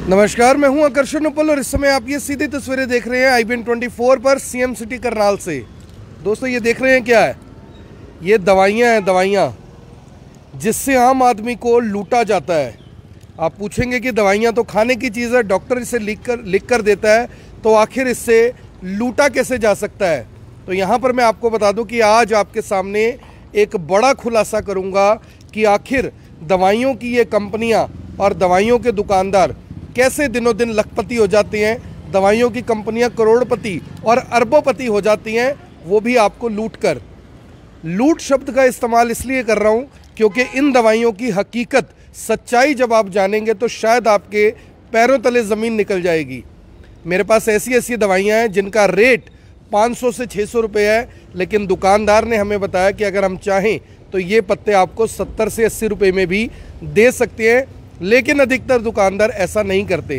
नमस्कार, मैं हूं आकर्षण उपल और इस समय आप ये सीधी तस्वीरें देख रहे हैं IBN 24 पर CM सिटी करनाल से। दोस्तों, ये देख रहे हैं क्या है? ये दवाइयाँ हैं, दवाइयाँ जिससे आम आदमी को लूटा जाता है। आप पूछेंगे कि दवाइयाँ तो खाने की चीज़ है, डॉक्टर इसे लिख कर देता है, तो आखिर इससे लूटा कैसे जा सकता है? तो यहाँ पर मैं आपको बता दूँ कि आज आपके सामने एक बड़ा खुलासा करूँगा कि आखिर दवाइयों की ये कंपनियाँ और दवाइयों के दुकानदार कैसे दिनों दिन लखपति हो जाते हैं। दवाइयों की कंपनियां करोड़पति और अरबोंपति हो जाती हैं, वो भी आपको लूट कर। लूट शब्द का इस्तेमाल इसलिए कर रहा हूं क्योंकि इन दवाइयों की हकीकत, सच्चाई जब आप जानेंगे तो शायद आपके पैरों तले ज़मीन निकल जाएगी। मेरे पास ऐसी ऐसी दवाइयाँ हैं जिनका रेट 500 से 600 रुपये है, लेकिन दुकानदार ने हमें बताया कि अगर हम चाहें तो ये पत्ते आपको 70 से 80 रुपये में भी दे सकते हैं। लेकिन अधिकतर दुकानदार ऐसा नहीं करते।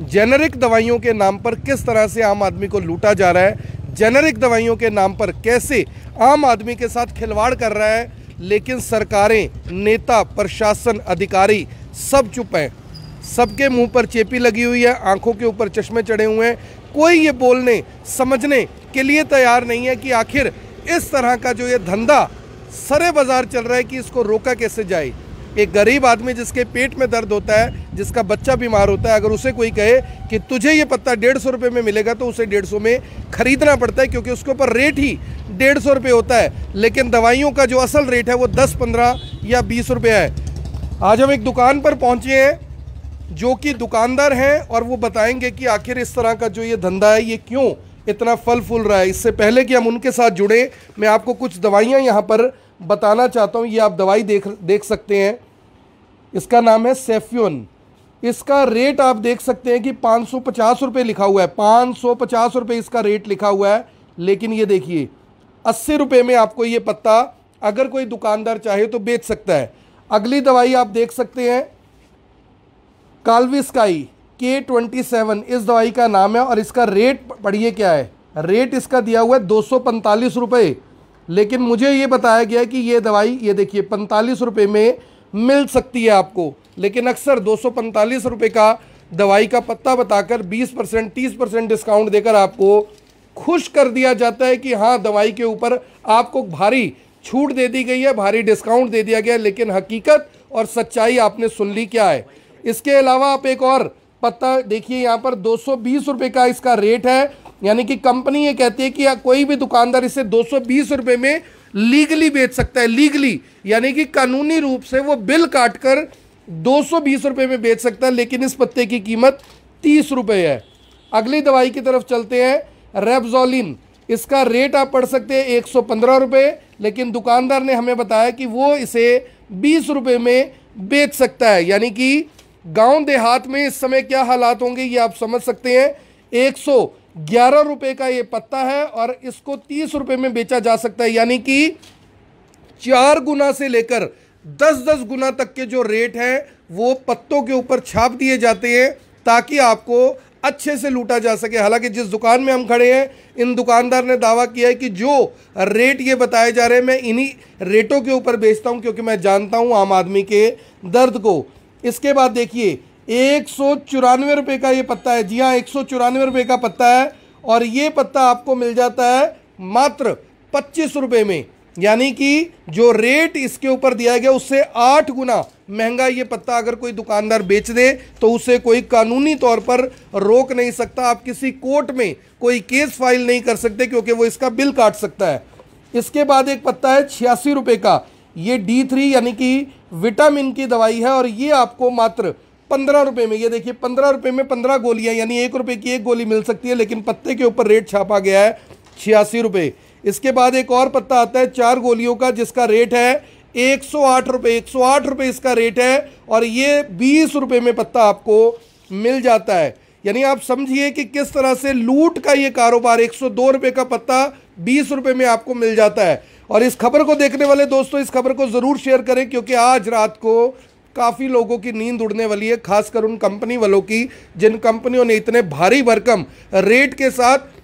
जेनेरिक दवाइयों के नाम पर किस तरह से आम आदमी को लूटा जा रहा है, जेनेरिक दवाइयों के नाम पर कैसे आम आदमी के साथ खिलवाड़ कर रहा है, लेकिन सरकारें, नेता, प्रशासन, अधिकारी सब चुप हैं। सबके मुंह पर चेपी लगी हुई है, आंखों के ऊपर चश्मे चढ़े हुए हैं। कोई ये बोलने समझने के लिए तैयार नहीं है कि आखिर इस तरह का जो ये धंधा सरे बाजार चल रहा है कि इसको रोका कैसे जाए। एक गरीब आदमी जिसके पेट में दर्द होता है, जिसका बच्चा बीमार होता है, अगर उसे कोई कहे कि तुझे ये पत्ता 150 रुपये में मिलेगा तो उसे 150 में खरीदना पड़ता है, क्योंकि उसके ऊपर रेट ही 150 रुपये होता है। लेकिन दवाइयों का जो असल रेट है वो 10, 15 या 20 रुपये है। आज हम एक दुकान पर पहुँचे हैं जो कि दुकानदार हैं और वो बताएंगे कि आखिर इस तरह का जो ये धंधा है ये क्यों इतना फल फूल रहा है। इससे पहले कि हम उनके साथ जुड़े, मैं आपको कुछ दवाइयाँ यहाँ पर बताना चाहता हूँ। ये आप दवाई देख सकते हैं, इसका नाम है सेफ्यून। इसका रेट आप देख सकते हैं कि 550 रुपये लिखा हुआ है, 550 रुपये इसका रेट लिखा हुआ है। लेकिन ये देखिए 80 रुपये में आपको ये पत्ता अगर कोई दुकानदार चाहे तो बेच सकता है। अगली दवाई आप देख सकते हैं काल्विस्काई K27, इस दवाई का नाम है और इसका रेट पढ़िए क्या है। रेट इसका दिया हुआ है 245 रुपये, लेकिन मुझे ये बताया गया है कि ये दवाई, ये देखिए 45 रुपये में मिल सकती है आपको। लेकिन अक्सर 245 रुपये का दवाई का पत्ता बताकर 20%, 30% डिस्काउंट देकर आपको खुश कर दिया जाता है कि हाँ, दवाई के ऊपर आपको भारी छूट दे दी गई है, भारी डिस्काउंट दे दिया गया है। लेकिन हकीकत और सच्चाई आपने सुन ली क्या है। इसके अलावा आप एक और पत्ता देखिए, यहाँ पर 220 रुपये का इसका रेट है। यानी कि कंपनी ये कहती है कि कोई भी दुकानदार इसे 220 रुपये में लीगली बेच सकता है। लीगली यानी कि कानूनी रूप से वो बिल काटकर 220 रुपये में बेच सकता है, लेकिन इस पत्ते की कीमत 30 रुपये है। अगली दवाई की तरफ चलते हैं, रेब्जोलिन। इसका रेट आप पढ़ सकते हैं 115 रुपये, लेकिन दुकानदार ने हमें बताया कि वो इसे 20 रुपये में बेच सकता है। यानी कि गांव देहात में इस समय क्या हालात होंगे ये आप समझ सकते हैं। 111 रुपये का ये पत्ता है और इसको 30 रुपये में बेचा जा सकता है। यानी कि 4 गुना से लेकर 10-10 गुना तक के जो रेट है वो पत्तों के ऊपर छाप दिए जाते हैं ताकि आपको अच्छे से लूटा जा सके। हालांकि जिस दुकान में हम खड़े हैं, इन दुकानदार ने दावा किया है कि जो रेट ये बताए जा रहे हैं मैं इन्हीं रेटों के ऊपर बेचता हूं, क्योंकि मैं जानता हूं आम आदमी के दर्द को। इसके बाद देखिए 194 रुपये का ये पत्ता है। जी हाँ, 194 रुपये का पत्ता है और ये पत्ता आपको मिल जाता है मात्र 25 रुपये में। यानी कि जो रेट इसके ऊपर दिया गया उससे 8 गुना महंगा ये पत्ता अगर कोई दुकानदार बेच दे तो उसे कोई कानूनी तौर पर रोक नहीं सकता। आप किसी कोर्ट में कोई केस फाइल नहीं कर सकते, क्योंकि वो इसका बिल काट सकता है। इसके बाद एक पत्ता है 86 रुपये का, ये D3 यानी कि विटामिन की दवाई है और ये आपको मात्र 15 रुपये में, ये देखिए 15 रुपये में 15 गोलियां, यानी 1 रुपये की 1 गोली मिल सकती है। लेकिन पत्ते के ऊपर रेट छापा गया है 86 रुपये। इसके बाद एक और पत्ता आता है 4 गोलियों का, जिसका रेट है 108 रुपये। 108 रुपये इसका रेट है और ये 20 रुपये में पत्ता आपको मिल जाता है। यानी आप समझिए कि किस तरह से लूट का ये कारोबार। 102 रुपये का पत्ता 20 रुपये में आपको मिल जाता है। और इस खबर को देखने वाले दोस्तों इस खबर को ज़रूर शेयर करें, क्योंकि आज रात को काफ़ी लोगों की नींद उड़ने वाली है, खासकर उन कंपनी वालों की जिन कंपनियों ने इतने भारी भरकम रेट के साथ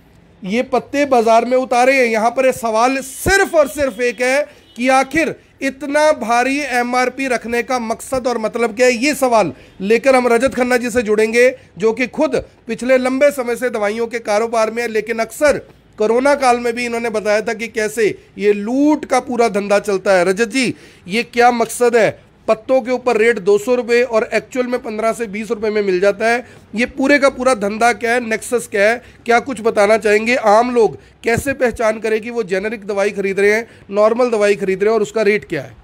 ये पत्ते बाजार में उतारे हैं। यहाँ पर सवाल सिर्फ और सिर्फ एक है कि आखिर इतना भारी एमआरपी रखने का मकसद और मतलब क्या है, ये सवाल लेकर हम रजत खन्ना जी से जुड़ेंगे, जो कि खुद पिछले लंबे समय से दवाइयों के कारोबार में है, लेकिन अक्सर कोरोना काल में भी इन्होंने बताया था कि कैसे ये लूट का पूरा धंधा चलता है। रजत जी, ये क्या मकसद है? पत्तों के ऊपर रेट 200 रुपये और एक्चुअल में 15 से 20 रुपये में मिल जाता है। ये पूरे का पूरा धंधा क्या है, नेक्सस क्या है, क्या कुछ बताना चाहेंगे? आम लोग कैसे पहचान करें कि वो जेनरिक दवाई खरीद रहे हैं, नॉर्मल दवाई खरीद रहे हैं, और उसका रेट क्या है?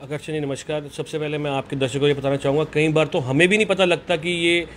आकर्षण जी नमस्कार। सबसे पहले मैं आपके दर्शकों को ये बताना चाहूँगा, कई बार तो हमें भी नहीं पता लगता कि ये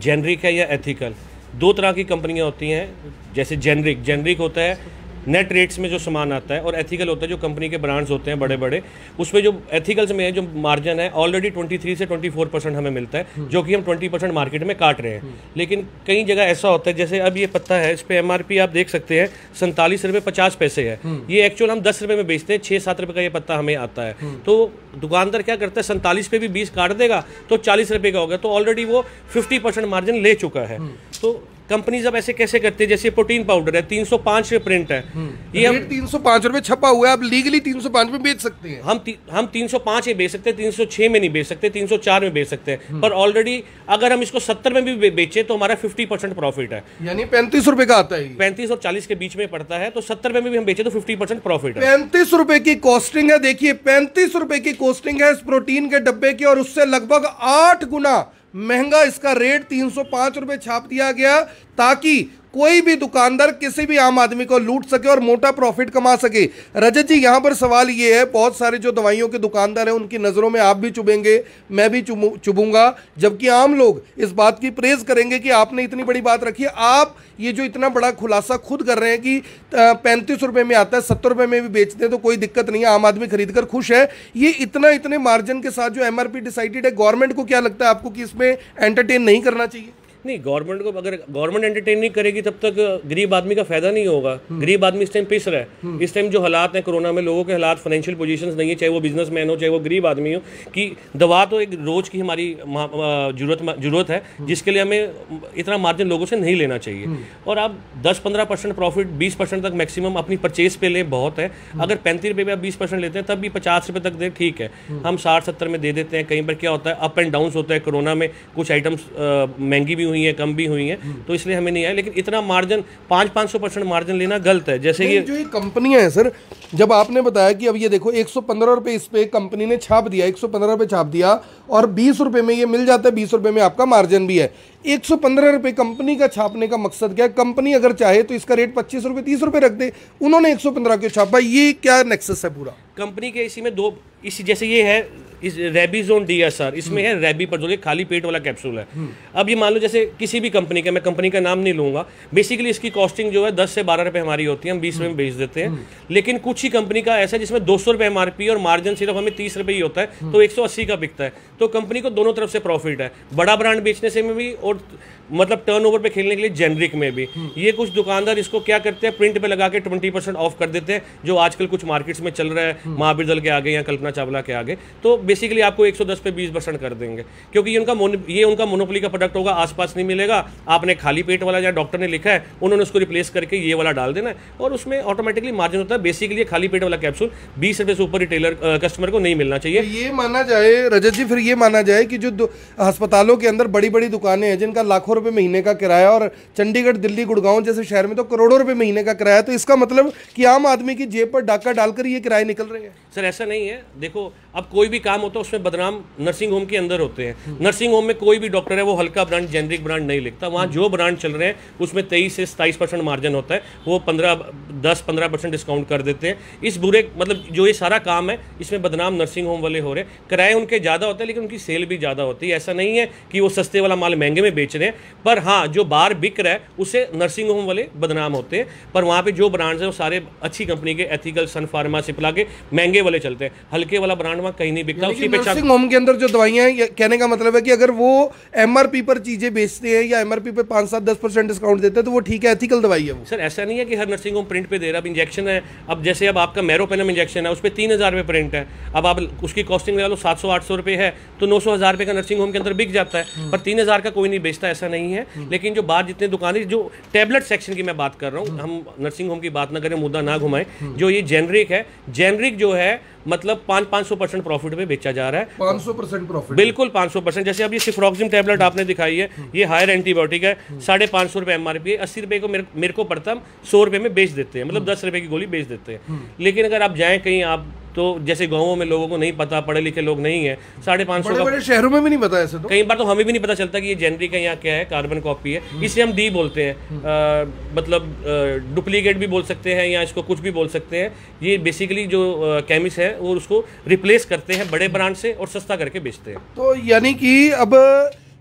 जेनरिक है या एथिकल। दो तरह की कंपनियां होती हैं। जैसे जेनरिक होता है नेट रेट्स में जो सामान आता है, और एथिकल होता है जो कंपनी के ब्रांड्स होते हैं बड़े बड़े, उसमें जो एथिकल्स में है जो मार्जिन है ऑलरेडी 23 से 24% हमें मिलता है, जो कि हम 20% मार्केट में काट रहे हैं। लेकिन कई जगह ऐसा होता है, जैसे अब ये पत्ता है, इस पर एमआरपी आप देख सकते हैं 47 रुपये 50 पैसे है। ये एक्चुअल हम 10 रुपये में बेचते हैं, 6-7 रुपये का ये पत्ता हमें आता है। तो दुकानदार क्या करता है, 47 पे भी 20 काट देगा तो 40 रुपये का होगा, तो ऑलरेडी वो 50% मार्जिन ले चुका है। तो कंपनीज अब ऐसे कैसे करते हैं, जैसे प्रोटीन पाउडर है 305 रुपये प्रिंट है, ये हम 305 रुपये छपा हुआ है, आप लीगली 305 में बेच सकते हैं। हम 305 में बेच सकते हैं, 306 में नहीं बेच सकते, 304 में बेच सकते हैं। पर ऑलरेडी अगर हम इसको 70 में भी बेचे तो हमारा 50% प्रॉफिट है, यानी 35 रुपये का आता है। 35 और 40 के बीच में पड़ता है, तो 70 में भी हम बेचे तो 50% प्रॉफिट है। 35 रुपए की कॉस्टिंग है। देखिए 35 रुपए की कॉस्टिंग है इस प्रोटीन के डब्बे की, और उससे लगभग 8 गुना महंगा इसका रेट 305 रुपए छाप दिया गया, ताकि कोई भी दुकानदार किसी भी आम आदमी को लूट सके और मोटा प्रॉफिट कमा सके। रजत जी, यहां पर सवाल ये है, बहुत सारे जो दवाइयों के दुकानदार हैं उनकी नज़रों में आप भी चुभेंगे, मैं भी चुभूंगा, जबकि आम लोग इस बात की प्रेज करेंगे कि आपने इतनी बड़ी बात रखी है। आप ये जो इतना बड़ा खुलासा खुद कर रहे हैं कि 35 रुपये में आता है, 70 रुपये में भी बेचते हैं तो कोई दिक्कत नहीं है, आम आदमी खरीद कर खुश है, ये इतने मार्जिन के साथ जो एमआरपी डिसाइडेड है, गवर्नमेंट को क्या लगता है आपको कि इसमें एंटरटेन नहीं करना चाहिए? नहीं, गवर्नमेंट को अगर गवर्नमेंट एंटरटेन नहीं करेगी तब तक गरीब आदमी का फायदा नहीं होगा। गरीब आदमी इस टाइम पिस रहा है। इस टाइम जो हालात हैं कोरोना में, लोगों के हालात, फाइनेंशियल पोजीशंस नहीं है, चाहे वो बिजनेसमैन हो चाहे वो गरीब आदमी हो, कि दवा तो एक रोज की हमारी जरूरत है, जिसके लिए हमें इतना मार्जिन लोगों से नहीं लेना चाहिए। और आप 10-15% प्रॉफिट 20% तक मैक्सिमम अपनी परचेज पे लें, बहुत है। अगर 35 रुपये में आप 20% लेते हैं तब भी 50 रुपये तक दें, ठीक है। हम 60-70 में दे देते हैं। कहीं पर क्या होता है, अप एंड डाउन होता है। कोरोना में कुछ आइटम्स महंगी भी हुई है, कम भी हुई है, तो इसलिए हमें नहीं आया। लेकिन इतना मार्जिन 500-500% मार्जिन लेना गलत है। जैसे ये जो ये कंपनियां हैं सर, जब आपने बताया कि अब ये देखो 115 रुपये इस पे कंपनी ने छाप दिया, 115 रुपये छाप दिया, और 20 रुपये में ये मिल जाता है, 20 रुपये में आपका मार्जिन भी है। 115 रुपये कंपनी का छापने का मकसद क्या है? कंपनी अगर चाहे तो इसका रेट 25 रुपये 30 रुपये रख दे, उन्होंने 115 क्यों छापा? ये क्या नेक्सस है पूरा? कंपनी के इसी में दो, इसी जैसे ये है इस रेबीजोन DSR, इसमें है रेबीपर्जोल, ये खाली पेट वाला कैप्सूल है। अब ये मान लो जैसे किसी भी कंपनी का, मैं कंपनी का नाम नहीं लूंगा, बेसिकली इसकी कॉस्टिंग जो है 10 से 12 रुपये हमारी होती है, हम 20 रुपये में बेच देते हैं। लेकिन कुछ ही कंपनी का ऐसा है जिसमें 200 रुपये MRP और मार्जिन सिर्फ हमें 30 रुपये ही होता है, तो 180 का बिकता है। तो कंपनी को दोनों तरफ से प्रॉफिट है, बड़ा ब्रांड बेचने से में भी और मतलब टर्नओवर पे खेलने के लिए जेनरिक में भी। ये कुछ दुकानदार इसको क्या करते हैं, प्रिंट पे लगा के 20% ऑफ कर देते हैं, जो आजकल कुछ मार्केट्स में चल रहा है, महावीर दल के आगे या कल्पना चावला के आगे। तो बेसिकली आपको 110 पे 20% कर देंगे, क्योंकि ये उनका मोनोपोली का प्रोडक्ट होगा, आसपास नहीं मिलेगा। आपने खाली पेट वाला, या डॉक्टर ने लिखा है, उन्होंने उसको रिप्लेस करके ये वाला डाल देना है, और उसमें ऑटोमेटिकली मार्जिन होता है। बेसिकली खाली पेट वाला कैप्सूल 20 रुपये से ऊपर रिटेलर कस्टमर को नहीं मिलना चाहिए। ये माना जाए रजत जी, फिर ये माना जाए कि जो अस्पतालों के अंदर बड़ी बड़ी दुकानें हैं जिनका लाखों रुपए महीने का किराया, और चंडीगढ़, दिल्ली, गुड़गांव जैसे शहर में तो करोड़ों रुपए महीने का किराया, तो इसका मतलब कि आम आदमी की जेब पर डाका डालकर ये किराए निकल रहे हैं? सर ऐसा नहीं है। देखो, अब कोई भी काम होता है उसमें बदनाम नर्सिंग होम के अंदर होते हैं। नर्सिंग होम में कोई भी डॉक्टर है वो हल्का ब्रांड, जेनरिक ब्रांड नहीं लिखता। वहाँ जो ब्रांड चल रहे हैं उसमें 23 से 27% मार्जिन होता है, वो 10-15% डिस्काउंट कर देते हैं। इस बुरे मतलब जो ये सारा काम है इसमें बदनाम नर्सिंग होम वाले हो रहे हैं। किराए उनके ज़्यादा होते हैं लेकिन उनकी सेल भी ज़्यादा होती है। ऐसा नहीं है कि वो सस्ते वाला माल महंगे में बेच रहे हैं, पर हाँ, जो बाहर बिक रहा है उससे नर्सिंग होम वाले बदनाम होते हैं। पर वहाँ पे जो ब्रांड्स हैं वो सारे अच्छी कंपनी के, एथिकल, सन फार्मा, सिप्ला के महंगे वाले चलते हैं। हल्के वाला ब्रांड वहाँ कहीं नहीं बिकता। उसकी नर्सिंग होम के अंदर जो दवाइयाँ हैं, कहने का मतलब है कि अगर वो MRP पर चीजें बेचते हैं या MRP पे 5-7-10% डिस्काउंट देते हैं तो वो ठीक है, एथिकल दवाई है वो? सर ऐसा नहीं है कि हर नर्सिंग होम प्रिंट पे दे रहा है। अब इंजेक्शन है, अब जैसे अब आपका मेरोपेनम इंजेक्शन है, उस पर 3000 रुपये प्रिंट है। अब आप उसकी कॉस्टिंग लगा लो 700-800 रुपये है, तो 900-1000 रुपये का नर्सिंग होम के अंदर बिक जाता है, पर 3000 का कोई नहीं बेचता, ऐसा नहीं है। लेकिन जो बाहर जितने दुकानें, जो टैबलेट सेक्शन की मैं बात कर रहा हूँ, हम नर्सिंग होम की बात ना करें, मुद्दा ना घुमाएं। जो ये जेनरिक है, जेनरिक जो है मतलब 500% प्रॉफिट पे बेचा जा रहा है। 500% प्रॉफिट, बिल्कुल 500%। जैसे अब ये सिफ्रॉक्सिम टैबलेट आपने दिखाई है, ये हायर एंटीबायोटिक है, 550 रुपये MRP है, 80 रुपये को मेरे को पड़ता, हम 100 रुपये में बेच देते हैं, मतलब 10 रुपये की गोली बेच देते हैं। लेकिन अगर आप जाएँ कहीं, आप तो जैसे गाँवों में लोगों को नहीं पता, पढ़े लिखे लोग नहीं है, 550 बड़े शहरों में भी नहीं पता ऐसे, तो कई बार तो हमें भी नहीं पता चलता कि ये जेनरिक है या क्या है, कार्बन कॉपी है, इसे हम डी बोलते हैं, मतलब डुप्लीकेट भी बोल सकते हैं या इसको कुछ भी बोल सकते हैं। ये बेसिकली जो केमिस्ट है वो उसको रिप्लेस करते हैं बड़े ब्रांड से और सस्ता करके बेचते हैं। तो यानी कि अब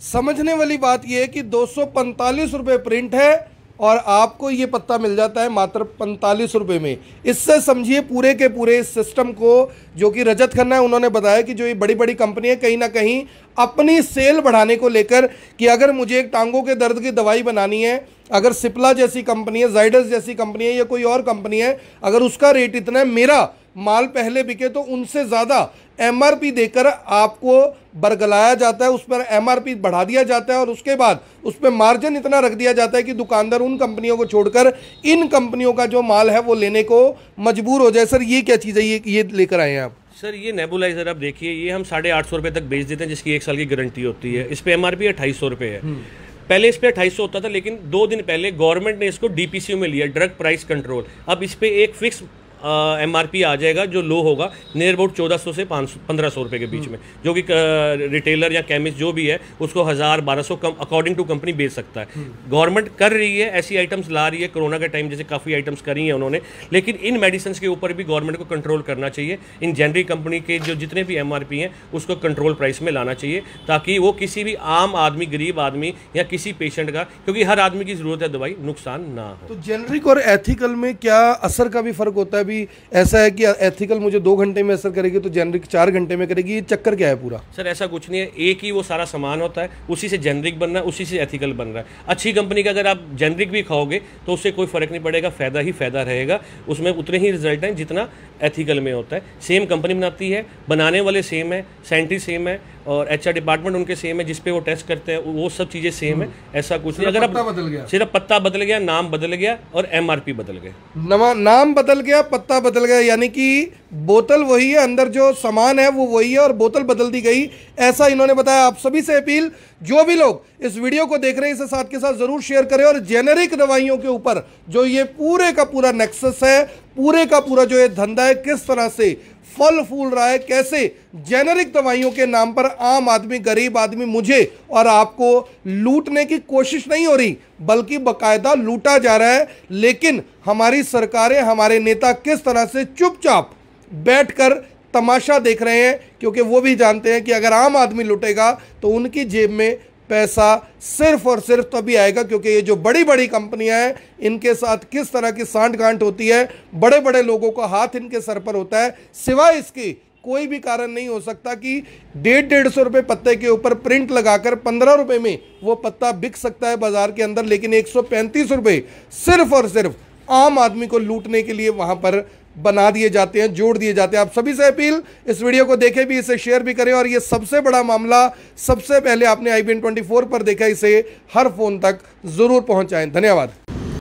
समझने वाली बात ये है कि 245 रुपये प्रिंट है और आपको ये पत्ता मिल जाता है मात्र 45 रुपये में। इससे समझिए पूरे के पूरे इस सिस्टम को, जो कि रजत खन्ना है, उन्होंने बताया कि जो ये बड़ी बड़ी कंपनी है कहीं ना कहीं अपनी सेल बढ़ाने को लेकर, कि अगर मुझे एक टांगों के दर्द की दवाई बनानी है, अगर सिप्ला जैसी कंपनी है, जाइडस जैसी कंपनी है या कोई और कंपनी है, अगर उसका रेट इतना है, मेरा माल पहले बिके तो उनसे ज़्यादा MRP देकर आपको बरगलाया जाता है, उस पर MRP बढ़ा दिया जाता है और उसके बाद उस पर मार्जिन इतना रख दिया जाता है कि दुकानदार उन कंपनियों को छोड़कर इन कंपनियों का जो माल है वो लेने को मजबूर हो जाए। सर ये क्या चीज़ है, ये लेकर आए हैं आप? सर ये नेबुलाइजर आप देखिए, ये हम 850 रुपये तक बेच देते हैं, जिसकी 1 साल की गारंटी होती है। इस पर MRP 2800 रुपये है। पहले इस पर 2800 होता था, लेकिन 2 दिन पहले गवर्नमेंट ने इसको DPCO में लिया, ड्रग प्राइस कंट्रोल। अब इस पर एक फिक्स MRP आ जाएगा जो लो होगा, नियर अबाउट 1400 से 1500 रुपये के बीच में, जो कि रिटेलर या केमिस्ट जो भी है उसको 1000-1200 कम अकॉर्डिंग टू कंपनी बेच सकता है। गवर्नमेंट कर रही है, ऐसी आइटम्स ला रही है, कोरोना के टाइम जैसे काफ़ी आइटम्स करी हैं उन्होंने, लेकिन इन मेडिसिन के ऊपर भी गवर्नमेंट को कंट्रोल करना चाहिए। इन जेनरिक कंपनी के जो जितने भी MRP हैं उसको कंट्रोल प्राइस में लाना चाहिए, ताकि वो किसी भी आम आदमी, गरीब आदमी या किसी पेशेंट का, क्योंकि हर आदमी की ज़रूरत है दवाई, नुकसान ना हो। तो जेनरिक और एथिकल में क्या असर का भी फर्क होता है? ऐसा है कि एथिकल मुझे 2 घंटे में असर करेगी तो जेनरिक 4 घंटे में करेगी, ये चक्कर क्या है पूरा? सर ऐसा कुछ नहीं है, एक ही वो सारा सामान होता है, उसी से जेनरिक बन रहा है, उसी से एथिकल बन रहा है। अच्छी कंपनी का अगर आप जेनरिक भी खाओगे तो उससे कोई फर्क नहीं पड़ेगा, फ़ायदा ही फ़ायदा रहेगा, उसमें उतने ही रिजल्ट हैं जितना एथिकल में होता है। सेम कंपनी बनाती है, बनाने वाले सेम है, साइंटिस्ट सेम है और HR डिपार्टमेंट उनके सेम है, जिसपे वो टेस्ट करते हैं वो सब चीज़ें सेम है। ऐसा कुछ नहीं, अगर आप सिर्फ पत्ता बदल गया, नाम बदल गया और MRP बदल गए, नाम बदल गया, पत्ता बदल गया, यानी कि बोतल वही है, अंदर जो सामान है वो वही है और बोतल बदल दी गई, ऐसा इन्होंने बताया। आप सभी से अपील, जो भी लोग इस वीडियो को देख रहे हैं इसे साथ के साथ जरूर शेयर करें और जेनेरिक दवाइयों के ऊपर जो ये पूरे का पूरा नेक्सस है, पूरे का पूरा जो ये धंधा है, किस तरह से फल फूल रहा है, कैसे जेनेरिक दवाइयों के नाम पर आम आदमी, गरीब आदमी, मुझे और आपको लूटने की कोशिश नहीं हो रही बल्कि बकायदा लूटा जा रहा है। लेकिन हमारी सरकारें, हमारे नेता किस तरह से चुपचाप बैठकर तमाशा देख रहे हैं, क्योंकि वो भी जानते हैं कि अगर आम आदमी लुटेगा तो उनकी जेब में पैसा सिर्फ और सिर्फ तभी आएगा, क्योंकि ये जो बड़ी बड़ी कंपनियां हैं इनके साथ किस तरह की सांठ गांठ होती है, बड़े बड़े लोगों का हाथ इनके सर पर होता है। सिवाय इसके कोई भी कारण नहीं हो सकता कि 150-150 रुपये पत्ते के ऊपर प्रिंट लगाकर 15 रुपये में वो पत्ता बिक सकता है बाजार के अंदर, लेकिन 135 रुपये सिर्फ और सिर्फ आम आदमी को लूटने के लिए वहां पर बना दिए जाते हैं, जोड़ दिए जाते हैं। आप सभी से अपील, इस वीडियो को देखें भी, इसे शेयर भी करें और ये सबसे बड़ा मामला सबसे पहले आपने IBN 24 पर देखा, इसे हर फोन तक जरूर पहुंचाएं। धन्यवाद।